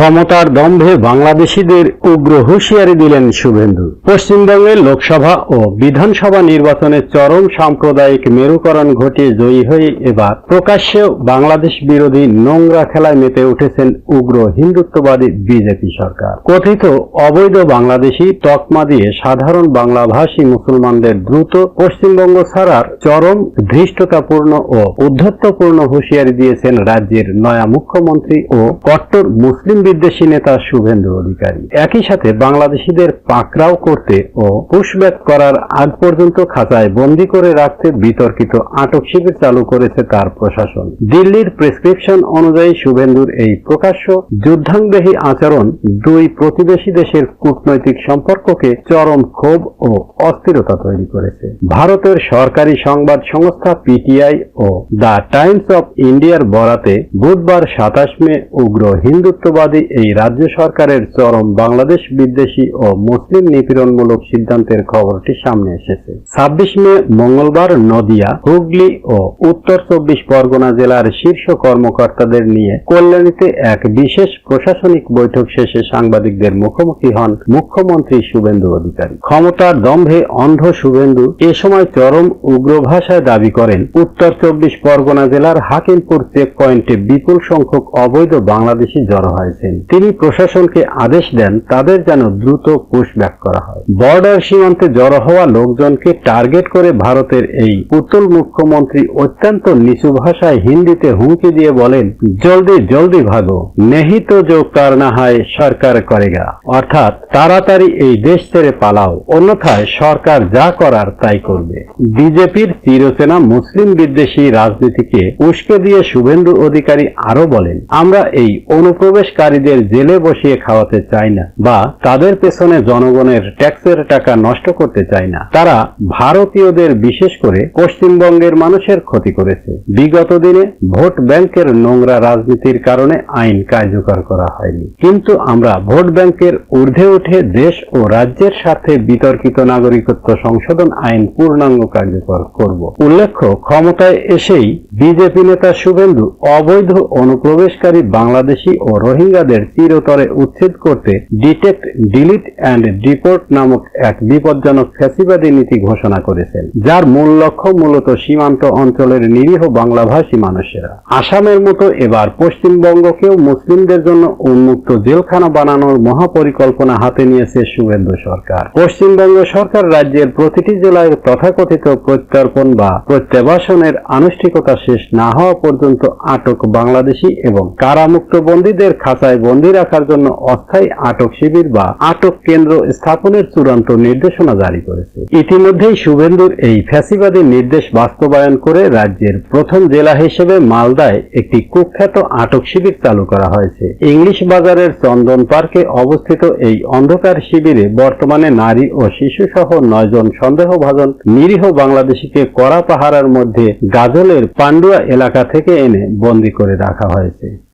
ক্ষমতার দম্ভে বাংলাদেশিদের উগ্র হুঁশিয়ারি দিলেন শুভেন্দু। পশ্চিমবঙ্গের লোকসভা ও বিধানসভা নির্বাচনে চরম সাম্প্রদায়িক মেরুকরণ ঘটিয়ে জয়ী হয়ে এবার প্রকাশ্যেও বাংলাদেশ বিরোধী নোংরা খেলায় মেতে উঠেছেন উগ্র হিন্দুত্ববাদী বিজেপি সরকার। কথিত অবৈধ বাংলাদেশি তকমা দিয়ে সাধারণ বাংলাভাষী মুসলমানদের দ্রুত পশ্চিমবঙ্গ ছাড়ার চরম ধৃষ্টতাপূর্ণ ও উদ্ধত্তপূর্ণ হুঁশিয়ারি দিয়েছেন রাজ্যের নয়া মুখ্যমন্ত্রী ও কট্টর মুসলিম বিদ্বেষী নেতা শুভেন্দু অধিকারী। একই সাথে বাংলাদেশিদের পাকড়াও করতে ও পুশব্যাক করার আগ পর্যন্ত খাঁচায় বন্দী করে রাখতে বিতর্কিত আটক শিবির চালু করেছে তার প্রশাসন। দিল্লির প্রেসক্রিপশন অনুযায়ী শুভেন্দুর এই প্রকাশ্য যুদ্ধাংদেহী আচরণ দুই প্রতিবেশী দেশের কূটনৈতিক সম্পর্ককে চরম ক্ষোভ ও অস্থিরতা তৈরি করেছে। ভারতের সরকারি সংবাদ সংস্থা পিটিআই ও দ্য টাইমস অফ ইন্ডিয়ার বরাতে বুধবার 27 মে উগ্র হিন্দুত্ববাদী এই রাজ্য সরকারের চরম বাংলাদেশ বিদ্বেষী ও মুসলিম নিপীড়নমূলক সিদ্ধান্তের খবরটি সামনে এসেছে। 26 মে মঙ্গলবার নদিয়া, হুগলি ও উত্তর 24 পরগনা জেলার শীর্ষ কর্মকর্তাদের নিয়ে কল্যাণীতে এক বিশেষ প্রশাসনিক বৈঠক শেষে সাংবাদিকদের মুখোমুখি হন মুখ্যমন্ত্রী শুভেন্দু অধিকারী। ক্ষমতার দম্ভে অন্ধ শুভেন্দু এ সময় চরম উগ্র ভাষায় দাবি করেন, উত্তর 24 পরগনা জেলার হাকিমপুর চেক পয়েন্টে বিপুল সংখ্যক অবৈধ বাংলাদেশি জড়ো হয়েছেন। তিনি প্রশাসনকে আদেশ দেন তাদের যেন দ্রুত পুশব্যাক করা হয়। বর্ডার সীমান্তে জড়ো হওয়া লোকজনকে টার্গেট করে ভারতের এই পুতুল মুখ্যমন্ত্রী অত্যন্ত নিচু ভাষায় হিন্দিতে হুমকি দিয়ে বলেন, জলদি জলদি ভাগো, নেহি তো জো করনা হয় সরকার করেগা, অর্থাৎ তাড়াতাড়ি এই দেশ ছেড়ে পালাও, অন্যথায় সরকার যা করার তাই করবে। বিজেপির চিরচেনা মুসলিম বিদ্বেষী রাজনীতিকে উস্কে দিয়ে শুভেন্দু অধিকারী আরো বলেন, আমরা এই অনুপ্রবেশকারীদের জেলে বসিয়ে খাওয়াতে চাই না বা তাদের পেছনে জনগণের ট্যাক্সের টাকা নষ্ট করতে চাই না। তারা ভারতীয়দের বিশেষ করে পশ্চিমবঙ্গের মানুষের ক্ষতি করেছে। বিগত দিনে ভোট ব্যাংকের নোংরা রাজনীতির কারণে আইন কার্যকর করা হয়নি, কিন্তু আমরা ভোট ব্যাংকের ঊর্ধ্বে উঠে দেশ ও রাজ্যের স্বার্থে বিতর্কিত নাগরিকত্ব সংশোধন আইন পূর্ণাঙ্গ কার্যকর করব। উল্লেখ্য, ক্ষমতায় এসেই বিজেপি নেতা শুভেন্দু অবৈধ অনুপ্রবেশকারী বাংলাদেশী ও রোহিঙ্গাদের চিরতরে উচ্ছেদ করতে ডিটেক্ট, ডিলিট অ্যান্ড ডিপোর্ট নামক এক বিপজ্জনক ফ্যাসিবাদী নীতি ঘোষণা করেছেন, যার মূল লক্ষ্য মূলত সীমান্ত অঞ্চলের নিরীহ বাংলাভাষী মানুষেরা। আসামের মতো এবার পশ্চিমবঙ্গকেও মুসলিমদের জন্য উন্মুক্ত জেলখানা বানানোর মহাপরিকল্পনা হাতে নিয়েছে শুভেন্দু সরকার। পশ্চিমবঙ্গ সরকার রাজ্যের প্রতিটি জেলায় তথাকথিত প্রত্যর্পণ বা প্রত্যাবাসনের আনুষ্ঠানিকতা শেষ না হওয়া পর্যন্ত আটক বাংলাদেশী এবং কারামুক্ত বন্দীদের খাঁচায় বন্দী রাখার জন্য অস্থায়ী আটক শিবির বা আটক কেন্দ্র স্থাপনের চূড়ান্ত নির্দেশনা জারি করেছে। ইতিমধ্যেই শুভেন্দুর এই ফ্যাসিবাদী নির্দেশ বাস্তবায়ন করে রাজ্যের প্রথম জেলা হিসেবে মালদায় একটি কুখ্যাত আটক শিবির চালু করা হয়েছে। ইংলিশ বাজারের চন্দন পার্কে অবস্থিত এই অন্ধকার শিবিরে বর্তমানে নারী ও শিশু সহ 9 জন সন্দেহভাজন নিরীহ বাংলাদেশিকে কড়া পাহারার মধ্যে গাজলের পান্ডুয়া এলাকা থেকে এনে বন্দী করে রাখা হয়েছে।